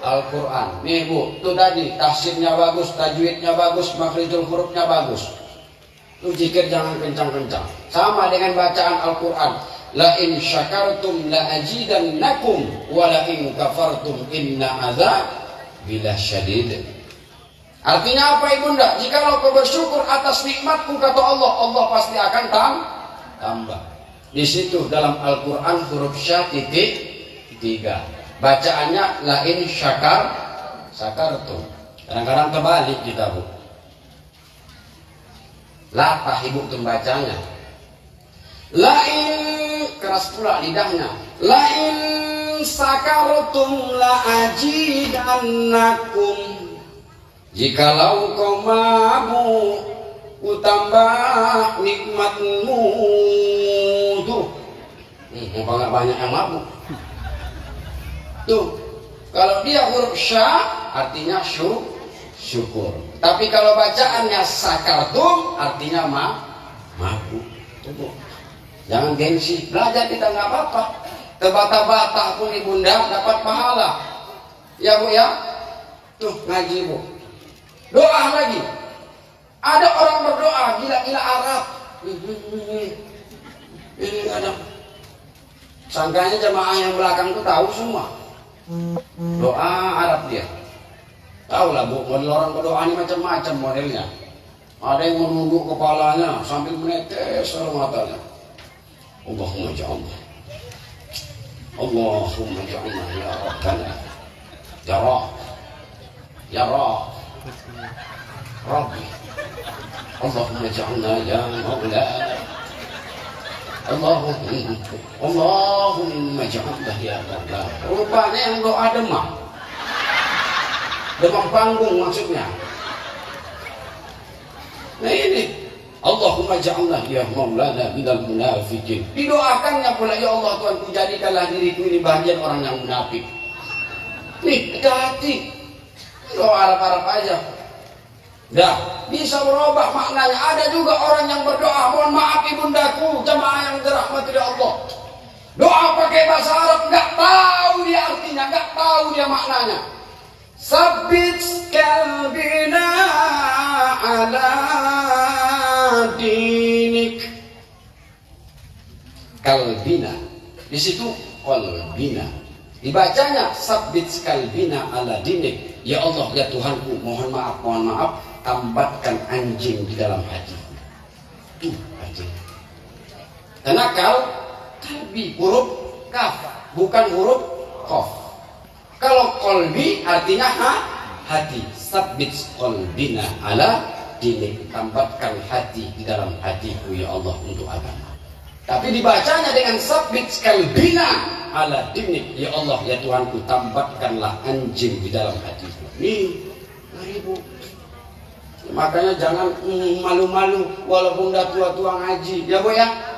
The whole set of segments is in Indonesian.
Al-Quran. Nih Bu, itu tadi tafsirnya bagus, tajwidnya bagus, makhrijul hurufnya bagus. Lu zikir jangan kencang-kencang. Sama dengan bacaan Al-Quran. La in syakartum la azidannakum wa la in kafartum inna adzabi lasyadid. Artinya apa ibunda? Jikalau kau bersyukur atas nikmatku kata Allah, Allah pasti akan tambah. Di situ dalam Al-Quran huruf sya titik 3. Bacaannya lain syakartum. Kadang-kadang terbalik kita Bu. Latah ibu tuh bacanya. Lain keras pula lidahnya. Lain syakartum la azidannakum. Jikalau kau mampu ku tambah nikmatmu tuh. Apa nggak banyak yang mabuk? Tuh, kalau dia huruf sya artinya syukur. Tapi kalau bacaannya sakartum artinya mabuk. Jangan gengsi, belajar kita nggak apa-apa. Terbata-bata pun ibunda dapat pahala. Ya Bu ya. Tuh ngaji Bu. Doa lagi. Ada orang berdoa gila-gila Arab. Ini ada. Sangkanya jemaah yang belakang tuh tahu semua. Doa Arab dia. Tahu lah Bu, model orang berdoa ini macam-macam modelnya. Ada yang menunduk kepalanya sambil menetes air matanya. Allahumma ja'alna. Allahumma ja'alna ya Rabbana. Ya Rabb. Ya Rabb. Rabbi. Allahumma ja'alna ya Maulana. Allahumma ja'alna ya Maulana. Rupanya yang doa demam. Demam panggung maksudnya. Nah ini Allahumma ja'alna ya Maulana minal munafikin. Didoakannya pula, ya Allah Tuhan, jadikanlah diriku ini bagian orang yang munafik. Nih, hati. Doa Arab-Arab aja. Dah, bisa berubah maknanya. Ada juga orang yang berdoa, mohon maaf ibundaku, jemaah yang dirahmati Allah. Doa pakai bahasa Arab, nggak tahu dia artinya, nggak tahu dia maknanya. Sabit kalbina ala dinik. Kalbina, di situ qalbina. Dibacanya sabit kalbina ala dinik. Ya Allah, ya Tuhanku, mohon maaf, tambatkan anjing di dalam hatiku. Tuh anjing. Karena kalbi huruf kaf, bukan huruf qaf. Kalau qalbi artinya hati. Sabit qalbina ala dinik. Tambatkan hati di dalam hatiku ya Allah untuk agama. Tapi dibacanya dengan sabit qalbina ala dinik. Ya Allah, ya Tuhanku, tambatkanlah anjing di dalam hatiku. Nih, ribu. Makanya jangan malu-malu walaupun udah tua-tua ngaji. Ya Bu ya.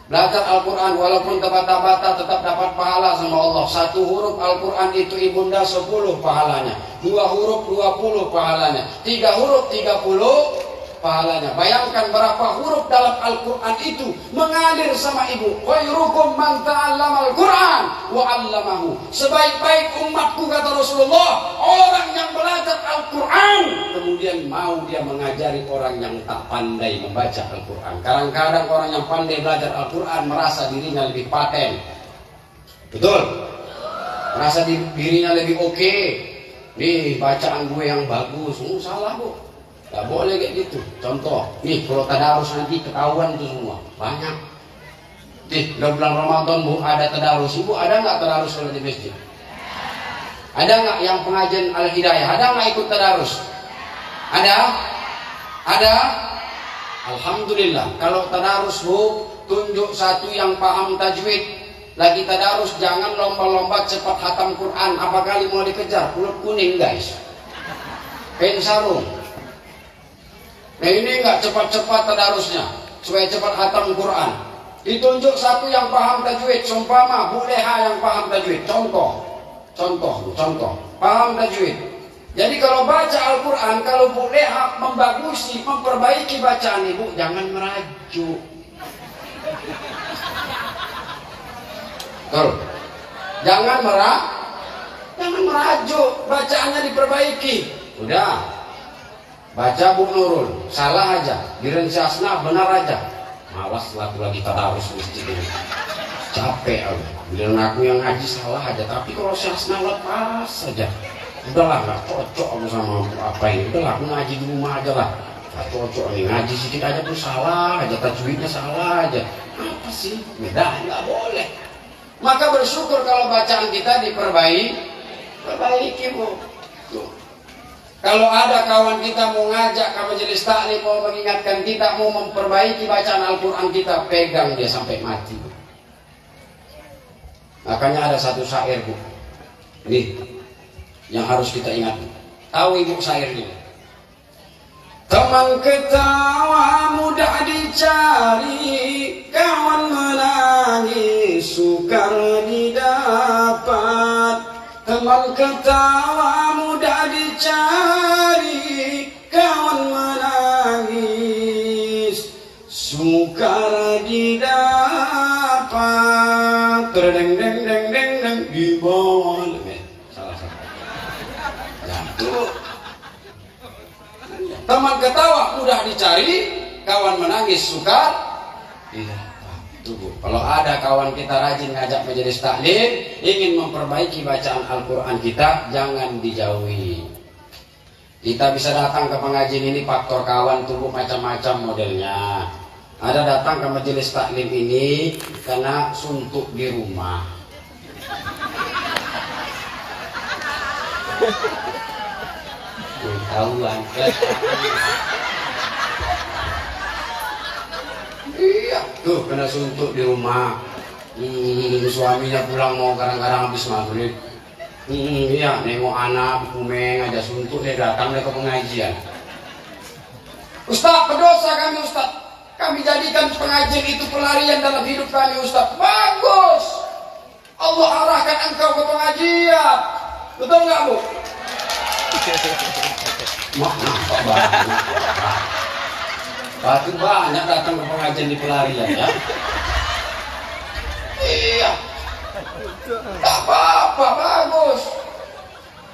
Belajar Al-Quran walaupun terbata-bata tetap dapat pahala sama Allah. 1 huruf Al-Quran itu ibunda 10 pahalanya. 2 huruf 20 pahalanya. 3 huruf 30 pahalanya. Bayangkan berapa huruf dalam Al-Quran itu mengalir sama ibu. Khairukum man ta'allama Al-Quran wa 'allamahu. Sebaik-baik umatku kata Rasulullah, orang yang belajar Al-Quran kemudian mau dia mengajari orang yang tak pandai membaca Al-Quran. Kadang-kadang orang yang pandai belajar Al-Quran merasa dirinya lebih paten. Betul? Merasa dirinya lebih oke. Nih bacaan gue yang bagus. Salah Bu. Gak boleh kayak gitu. Contoh, nih kalau tadarus nanti ketahuan itu semua. Banyak. Nih, udah bulan Ramadan Bu, ada tadarus. Ibu ada nggak tadarus kalau di masjid? Ada nggak yang pengajian Al-Hidayah? Ada nggak ikut tadarus? Ada? Ada? Alhamdulillah. Kalau tadarus Bu, tunjuk satu yang paham tajwid. Lagi tadarus, jangan lomba-lomba cepat khatam Quran. Apa kali mau dikejar? Kulit kuning guys. Kain sarung. Nah ini enggak cepat-cepat tadarusnya supaya cepat khatam Quran. Ditunjuk satu yang paham tajwid, seumpama Bu Leha yang paham tajwid. Contoh, paham tajwid. Jadi kalau baca Al-Quran, kalau Bu Leha membagusi, memperbaiki bacaan ibu, jangan merajuk. Jangan Jangan merajuk, bacaannya diperbaiki. Udah, baca Bu Nurul, salah aja. Giren si Asna benar aja. Malas lagi tadarus masjid ini. Capek aku. Giren aku yang ngaji salah aja. Tapi kalau si Asna lepas saja. Udahlah, nggak cocok aku sama apa ini. Udahlah, aku ngaji di rumah aja lah. Nggak cocok nih, ngaji sedikit aja tuh salah aja. Tajwidnya salah aja. Apa sih? Beda, nggak boleh. Maka bersyukur kalau bacaan kita perbaiki Bu. Tuh. Kalau ada kawan kita mau ngajak ke majelis taklim, mau mengingatkan kita, mau memperbaiki bacaan Al-Quran kita, pegang dia sampai mati Bu. Makanya ada satu syair Bu, ini yang harus kita ingat. Tahu Ibu syairnya? Teman ketawa mudah dicari, kawan menangis sukar didapat. Teman ketawa mudah dicari, kawan menangis sukar didapat. Deng deng deng deng deng di bawah. Salah. Jatuh. Teman ketawa mudah dicari, kawan menangis sukar didapat. Tunggu, kalau ada kawan kita rajin ngajak majelis taklim, ingin memperbaiki bacaan Al-Quran kita, jangan dijauhi. Kita bisa datang ke pengajian ini, faktor kawan tunggu macam-macam modelnya. Ada datang ke majelis taklim ini karena suntuk di rumah. Tahuan. Iya, tuh kena suntuk di rumah. Suaminya pulang mau kadang-kadang habis maghrib. Iya, nengok anak, kumeng aja suntuk, dia datang ke pengajian. Ustaz, berdosa kami Ustaz. Kami jadikan pengajian itu pelarian dalam hidup kami Ustaz. Bagus. Allah arahkan engkau ke pengajian. Betul nggak Bu? Nampak banyak. Batu banyak datang ke pengajian di pelarian ya. Iya. Tak apa-apa, bagus.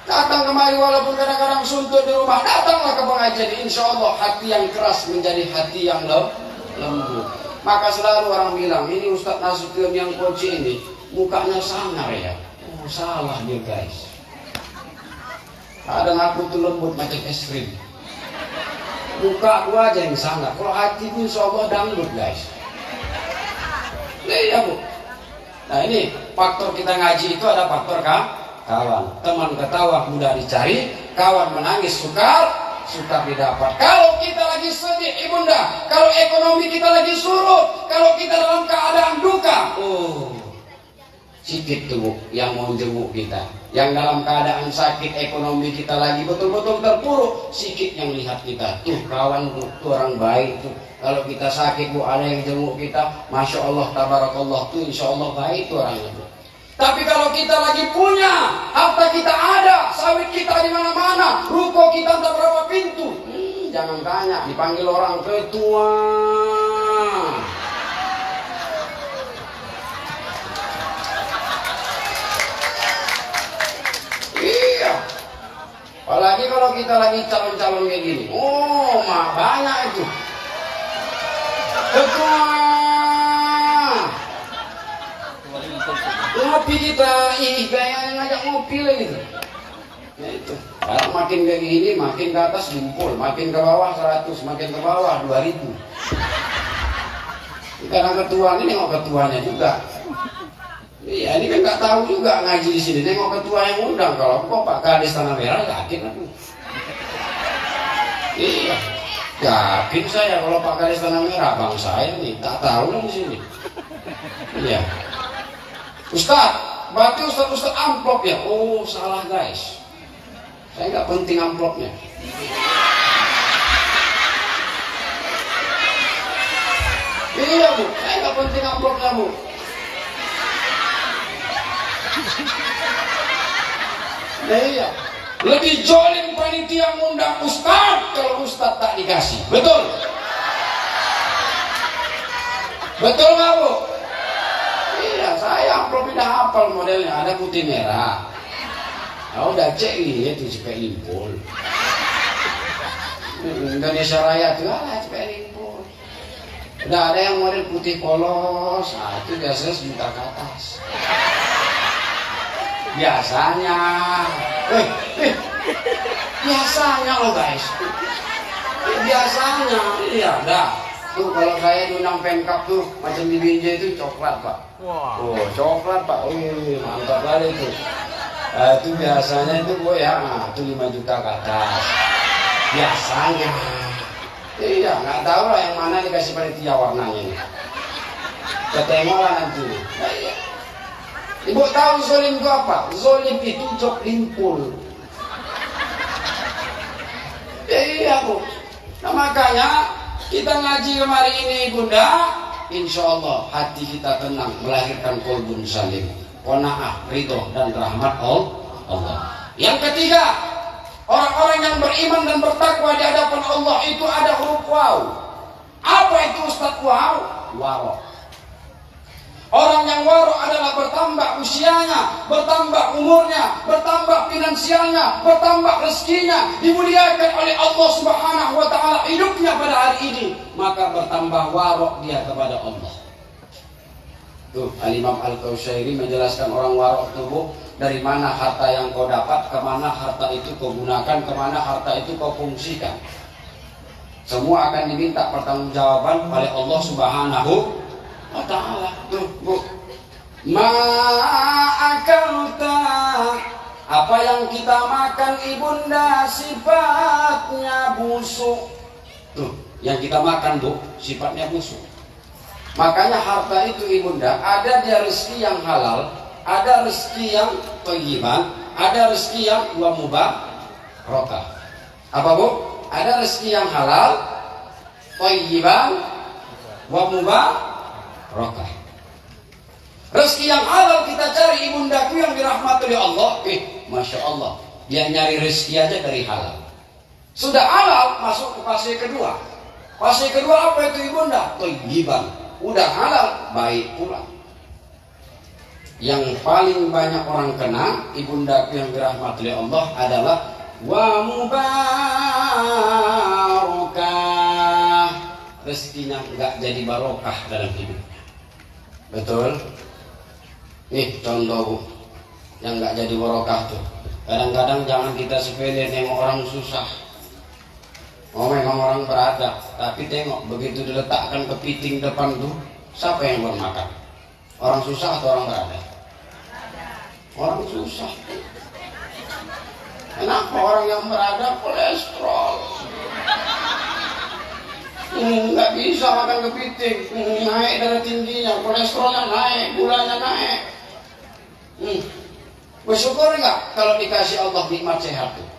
Datang kemari walaupun kadang-kadang suntuk di rumah, datanglah ke pengajian. Insya Allah hati yang keras menjadi hati yang lembut. Maka selalu orang bilang, ini Ustadz Nasution yang kunci ini mukanya sangar ya. Oh salah dia guys. Kadang aku tuh lembut macam es krim. Muka aku aja yang sangat, kalau hati pun insya Allah dangdut guys. Iya Bu. Nah ini faktor kita ngaji itu ada faktor kawan. Teman ketawa mudah dicari, kawan menangis sukar didapat. Kalau kita lagi sedih ibunda, kalau ekonomi kita lagi surut, kalau kita dalam keadaan duka, sedikit tuh Bu yang mau jenguk kita. Yang dalam keadaan sakit ekonomi kita lagi betul-betul terpuruk, sikit yang lihat kita. Tuh kawan tuh orang baik tuh. Kalau kita sakit Bu ada yang jenguk kita, masya Allah tabarakallah tuh insya Allah baik tuh orangnya tuh. Tapi kalau kita lagi punya, harta kita ada, sawit kita di mana-mana, ruko kita entah berapa pintu, jangan tanya, dipanggil orang ketua. Iya. Apalagi kalau kita lagi calon-calon kayak gini. Oh, mah banyak itu. Ketua. Ngopi kita, gayanya ngajak ngopi lagi gitu. Ya itu. Kalau makin kayak gini, makin ke atas jempol, makin ke bawah 100, makin ke bawah 2000. Karena ketua ini nengok ketuanya juga. Iya, ini kan nggak tahu juga ngaji di sini. Nengok ketua yang undang. Kalau kok Pak Kades Tanah Merah yakin aku. Iya, yakin saya kalau Pak Kades Tanah Merah bang saya nih tak tahu lah di sini. Iya. Ustaz, berarti Ustaz amplop ya? Oh salah guys. Saya nggak penting amplopnya. Iya Bu, saya nggak penting amplopnya Bu. Nah, iya. Lebih jolim panitia ngundang Ustaz kalau Ustaz tak dikasih. Betul? Betul nggak Bu? Iya, saya amplop tidak hafal modelnya. Ada putih merah, Nah, udah cek ini tuh cepet limpul. Indonesia Raya tuh cepet limpul. Udah ada yang model putih polos, nah itu biasanya sejuta ke atas. Biasanya, biasanya loh guys. Biasanya, iya dah. Tuh kalau saya diundang Pemkap tuh macam di Binjai itu coklat pak. Oh coklat pak, mantap kali itu. Itu biasanya itu gue ya, itu 5 juta ke atas. Biasanya. Iya, nggak tahu lah yang mana dikasih panitia warnanya ini. Kita tengoklah nanti. Nah, iya. Ibu tahu zolim itu apa? Zolim itu jok limpul. Iya bu. Nah makanya kita ngaji kemarin ini bunda, insya Allah hati kita tenang, melahirkan kolbun salim, qanaah, ridho dan rahmat Allah. Yang ketiga, orang-orang yang beriman dan bertakwa di hadapan Allah itu ada huruf waw. Apa itu Ustaz waw? Waro. Orang yang waro adalah bertambah usianya, bertambah umurnya, bertambah finansialnya, bertambah rezekinya, dimuliakan oleh Allah Subhanahu wa taala hidupnya pada hari ini, maka bertambah waro dia kepada Allah. Tuh, Al-Imam Al-Kaushairi menjelaskan orang waro tubuh, dari mana harta yang kau dapat, kemana harta itu kau gunakan, kemana harta itu kau fungsikan. Semua akan diminta pertanggungjawaban oleh Allah Subhanahu wa ta'ala. Tuh bu, ma'akalta, apa yang kita makan ibunda sifatnya busuk. Tuh, yang kita makan bu sifatnya busuk. Makanya harta itu ibunda ada dia rezeki yang halal, ada rezeki yang thayyiban, ada rezeki yang wa mubarakah. Apa bu? Ada rezeki yang halal, thayyiban, wa mubarakah. Rezeki yang halal kita cari ibundaku yang dirahmati oleh Allah. Masya Allah, dia nyari rezeki aja dari halal. Sudah halal masuk ke fase kedua. Fase kedua apa itu ibunda? Thayyiban. Udah halal baik pula. Yang paling banyak orang kena ibundaku yang dirahmati oleh Allah adalah wa mubarakah. Rezekinya enggak jadi barokah dalam hidupnya. Betul? Nih contoh bu, yang enggak jadi barokah tuh. Kadang-kadang jangan kita sepele nengok orang susah. Oh memang orang beradab, tapi tengok begitu diletakkan kepiting depan tuh, siapa yang bermakan? Orang susah atau orang beradab? Orang susah. Kenapa orang yang beradab kolesterol? Nggak bisa makan kepiting, naik darah tingginya, kolesterolnya naik, gulanya naik. Bersyukur nggak kalau dikasih Allah nikmat sehat tuh?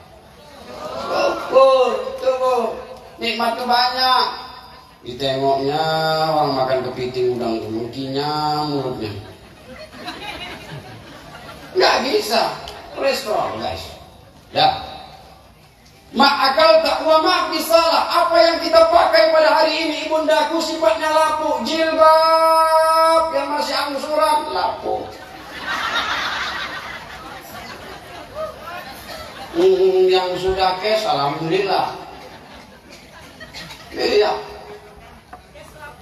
Syukur, tuh nikmat tuh banyak. Ditengoknya orang makan kepiting udang mungkinnya mulutnya. Nggak bisa, kolesterol guys. Ya. Ma'akal tak wa ma' bisalah. Apa yang kita pakai pada hari ini ibundaku sifatnya lapuk. Jilbab yang masih angsuran lapuk. Yang sudah kes alhamdulillah. Iya.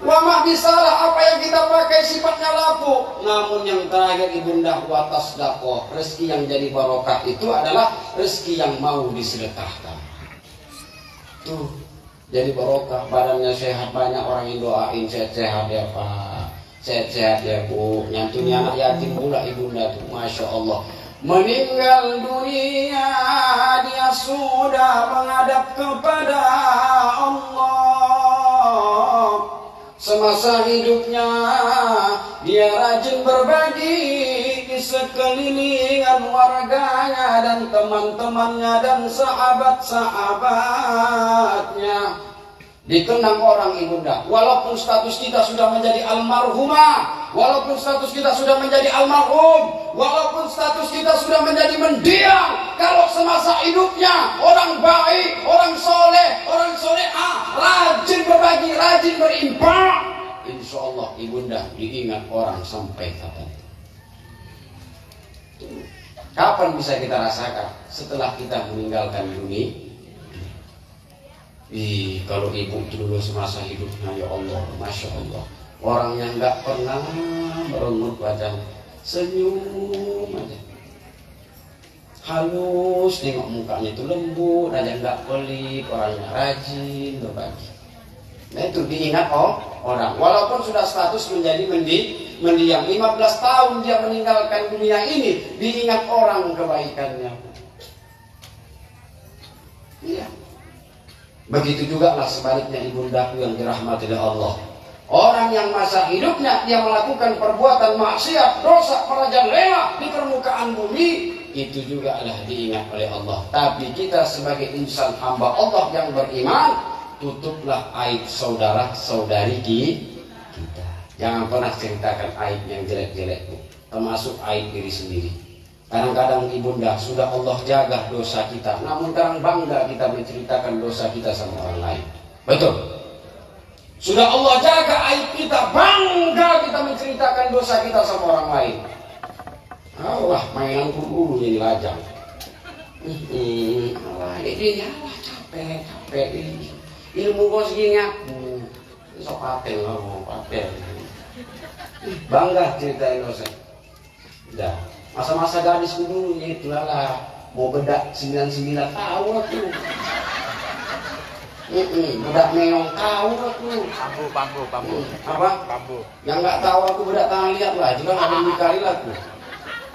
Wa ma' bisalah. Apa yang kita pakai sifatnya lapuk. Namun yang terakhir ibunda wa tasdaqah, rezeki yang jadi barokah itu adalah rezeki yang mau disedekahkan. Tuh, jadi barokah, badannya sehat, banyak orang yang doain sehat-sehat ya Pak, sehat-sehat ya Bu. Nyantunya anak yatim pula ibunda tuh, masya Allah. Meninggal dunia dia sudah menghadap kepada Allah. Semasa hidupnya dia rajin berbagi di sekelilingan warganya dan teman-temannya dan sahabat-sahabatnya. Dikenang orang ibunda, walaupun status kita sudah menjadi almarhumah, walaupun status kita sudah menjadi almarhum, walaupun status kita sudah menjadi mendiang, kalau semasa hidupnya orang baik, orang solehah, rajin berbagi, rajin berinfak, insya Allah ibunda diingat orang sampai kapan. Kapan bisa kita rasakan? Setelah kita meninggalkan dunia. Kalau ibu dulu semasa hidupnya, ya Allah, Masya Allah, orang yang nggak pernah merenggut wajahnya, senyum aja, halus, nengok mukanya itu lembut aja, nggak pelit, orangnya rajin berbagi. Nah itu diingat orang, walaupun sudah status menjadi mendiam, 15 tahun dia meninggalkan dunia ini, diingat orang kebaikannya. Iya. Begitu juga lah sebaliknya ibundaku yang dirahmati oleh Allah. Orang yang masa hidupnya dia melakukan perbuatan maksiat, dosa, merajalela di permukaan bumi, itu juga adalah diingat oleh Allah. Tapi kita sebagai insan hamba Allah yang beriman, tutuplah aib saudara-saudari kita. Jangan pernah ceritakan aib yang jelek-jelek, termasuk aib diri sendiri. Kadang-kadang ibunda sudah Allah jaga dosa kita, namun kadang bangga kita menceritakan dosa kita sama orang lain. Betul? Sudah Allah jaga aib kita, bangga kita menceritakan dosa kita sama orang lain. Allah, mainanku dulu jadi lajang. Allah, ini capek ini. Ilmu kau segini aku, sok paten lah, mau paten. Bangga ceritain dosa. Udah. Masa-masa gadisku dulu itu lah, mau bedak 99 tahun aku. Bedak meong tahu aku. Pambu. Apa? Pambu. Yang nggak tahu aku bedak tangan lihat lah, juga nggak ada kali lah aku.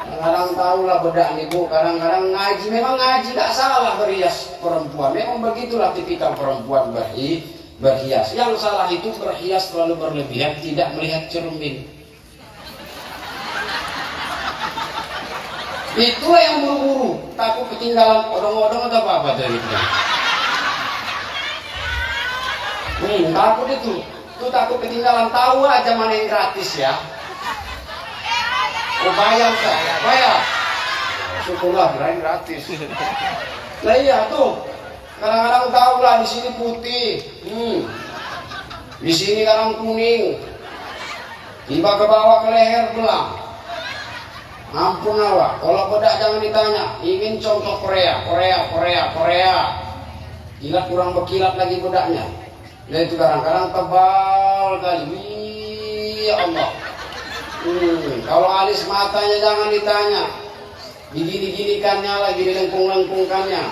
Kadang-kadang tahu lah bedak nih bu, kadang-kadang ngaji, memang ngaji nggak salah berhias perempuan, memang begitulah tipikal perempuan berhias. Yang salah itu berhias terlalu berlebihan, tidak melihat cermin. Itulah yang buru-buru, takut ketinggalan odong-odong atau apa-apa dari itu. Takut itu takut ketinggalan, tahu aja mana yang gratis ya. Oh bayar kah? Bayar. Syukurlah kirain gratis. Nah iya tuh, kadang-kadang tahu lah di sini putih, di sini kadang kuning, tiba ke bawah ke leher belang. Ampun awak, kalau bedak jangan ditanya. Ingin contoh Korea. Kilat kurang berkilat lagi bedaknya. Dan itu kadang-kadang tebal kali. Ya Allah. Kalau alis matanya jangan ditanya. Digini-ginikannya lagi, dilengkung-lengkungkannya.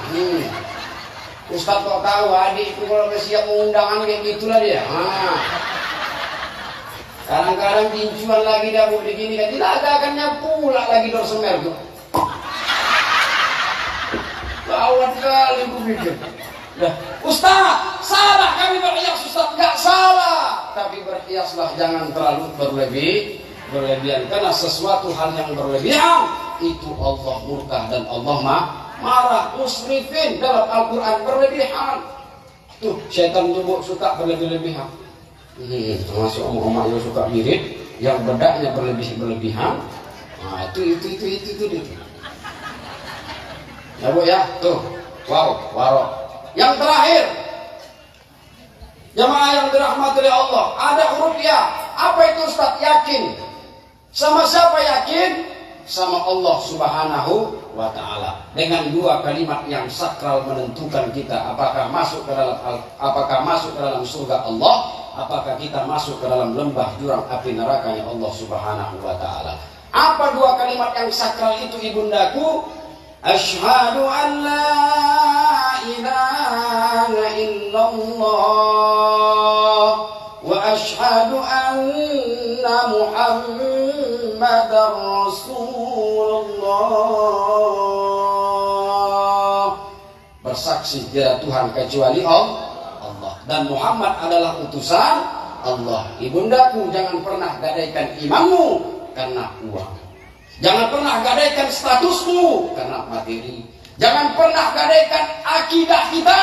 Ustadz kok tahu adikku kalau siap undangan kayak gitulah dia. Kadang-kadang pincuan lagi dah begini kan, dilagakannya pula lagi dorsemer tuh. Gawat kali aku pikir. Nah, Ustaz, salah kami berhias Ustaz, nggak salah. Tapi berhiaslah jangan terlalu berlebihan, karena sesuatu hal yang berlebihan itu Allah murka dan Allah marah. Musrifin dalam Al-Quran berlebihan. Tuh, syaitan juga suka berlebihan. Termasuk emak-emak yang suka mirip, yang bedaknya berlebihan. Nah itu dia. Ya bu ya, tuh, warok. Yang terakhir, jemaah yang dirahmati oleh Allah, ada huruf ya. Apa itu Ustaz? Yakin. Sama siapa yakin? Sama Allah Subhanahu wa Ta'ala. Dengan dua kalimat yang sakral menentukan kita apakah masuk ke dalam surga Allah, apakah kita masuk ke dalam lembah jurang api nerakanya Allah Subhanahu wa Ta'ala. Apa dua kalimat yang sakral itu ibundaku? Asyhadu an la ilaha illallah wa asyhadu anna Muhammadar Rasulullah. Bersaksi tiada Tuhan kecuali Allah, dan Muhammad adalah utusan Allah. Ibundaku, jangan pernah gadaikan imanmu karena uang. Jangan pernah gadaikan statusmu karena materi. Jangan pernah gadaikan akidah kita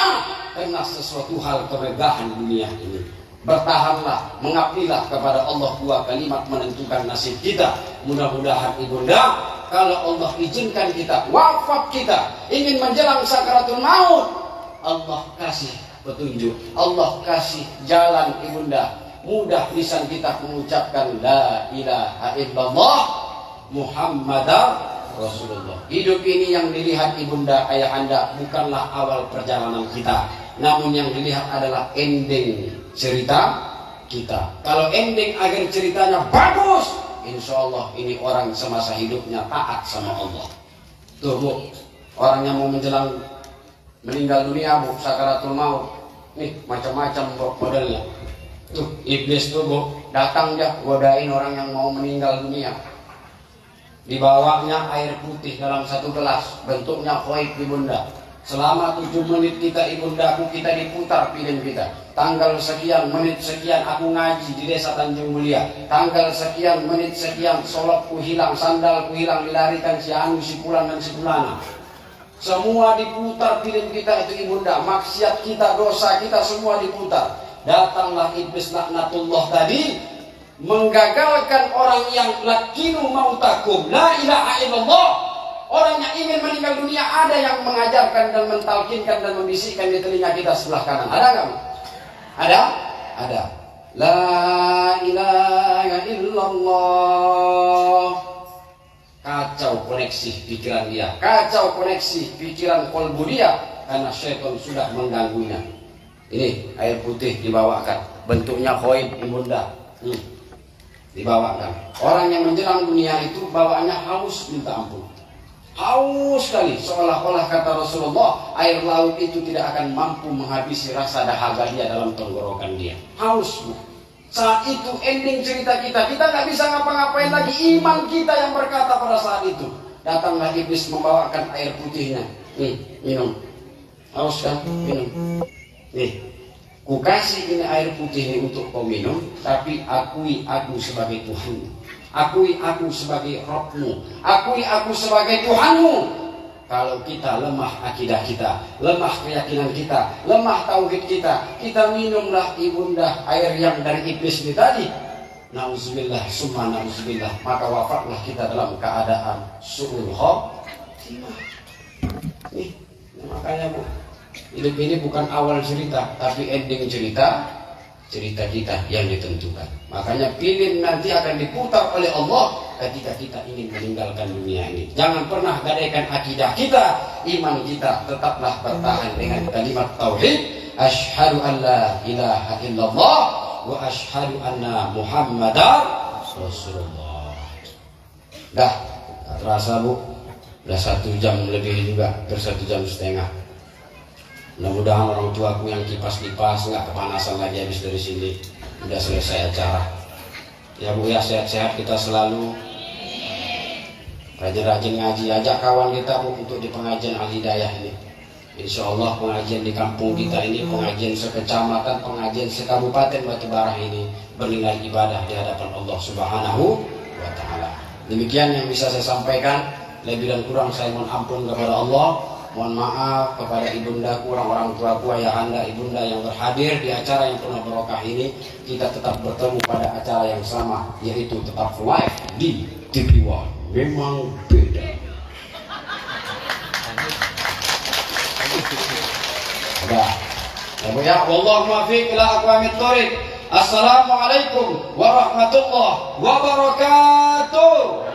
karena sesuatu hal kemegahan dunia ini. Bertahanlah, mengabdilah kepada Allah. Dua kalimat menentukan nasib kita. Mudah-mudahan ibunda, kalau Allah izinkan kita, wafat kita, ingin menjelang sakaratul maut, Allah kasih petunjuk, Allah kasih jalan ibunda. Mudah lisan kita mengucapkan la ilaha illallah Muhammadar Rasulullah. Hidup ini yang dilihat ibunda ayah anda bukanlah awal perjalanan kita, namun yang dilihat adalah ending cerita kita. Kalau ending akhir ceritanya bagus, insya Allah ini orang semasa hidupnya taat sama Allah. Tuh bu, orang yang mau menjelang meninggal dunia bu, sakaratul maut, nih macam-macam modelnya. Tuh iblis tuh bu, datang dia godain orang yang mau meninggal dunia. Dibawanya air putih dalam satu gelas, bentuknya khaib ibunda. Selama 7 menit kita ibundaku, kita diputar pilih kita. Tanggal sekian, menit sekian aku ngaji di desa Tanjung Mulia. Tanggal sekian, menit sekian, sholatku hilang, sandalku hilang, dilarikan si Anu, si Fulan dan si Fulana. Semua diputar pilih kita itu ibunda. Maksiat kita, dosa kita semua diputar. Datanglah iblis laknatullah tadi, menggagalkan orang yang lakinu mautakum la ilaha illallah. Orang yang ingin meninggal dunia ada yang mengajarkan dan mentalkinkan dan membisikkan di telinga kita sebelah kanan. Ada nggak? Ada? Ada. La ilaha illallah. Kacau koneksi pikiran dia, kacau koneksi pikiran kolbu dia, karena syaitan sudah mengganggunya. Ini air putih dibawakan, bentuknya khaib ibunda. Dibawakan. Orang yang menjelang dunia itu bawaannya haus minta ampun. Haus sekali, seolah-olah kata Rasulullah, air laut itu tidak akan mampu menghabisi rasa dahaga dia dalam tenggorokan dia. Haus bu. Saat itu ending cerita kita nggak bisa ngapa-ngapain lagi. Iman kita yang berkata pada saat itu. Datanglah iblis membawakan air putihnya. Nih, minum. Haus kan? Minum. Nih, ku kasih ini air putih ini untuk kau minum, tapi akui aku sebagai Tuhanmu. Akui aku sebagai Rabbmu. Akui aku sebagai Tuhanmu. Kalau kita lemah akidah kita, lemah keyakinan kita, lemah tauhid kita, kita minumlah ibunda air yang dari iblis ini tadi. Nauzubillah, summa nauzubillah, maka wafatlah kita dalam keadaan su'ul khotimah. Nih, makanya bu, hidup ini bukan awal cerita, tapi ending cerita kita yang ditentukan. Makanya film nanti akan diputar oleh Allah ketika kita ingin meninggalkan dunia ini. Jangan pernah gadaikan akidah kita, iman kita tetaplah bertahan dengan kalimat tauhid, asyhadu an la ilaha illallah wa asyhadu anna muhammadar rasulullah. Dah terasa bu, udah 1 jam lebih juga, 1 jam setengah. Mudah-mudahan orang tuaku yang kipas-kipas nggak kepanasan lagi habis dari sini. Udah selesai acara. Ya bu ya, sehat-sehat kita selalu. Rajin-rajin ngaji, ajak kawan kita bu untuk di pengajian Al-Hidayah ini. Insya Allah pengajian di kampung kita ini, pengajian sekecamatan, pengajian sekabupaten Batubara ini bernilai ibadah di hadapan Allah Subhanahu wa Ta'ala. Demikian yang bisa saya sampaikan. Lebih dan kurang saya mohon ampun kepada Allah. Mohon maaf kepada ibundaku, orang-orang tuaku, ayah anda, ibunda yang berhadir di acara yang penuh barokah ini. Kita tetap bertemu pada acara yang sama, yaitu tetap live di TV One. Memang beda. Udah. Ya, wallahu muwaffiq ila aqwamit thoriq. Assalamualaikum warahmatullahi wabarakatuh.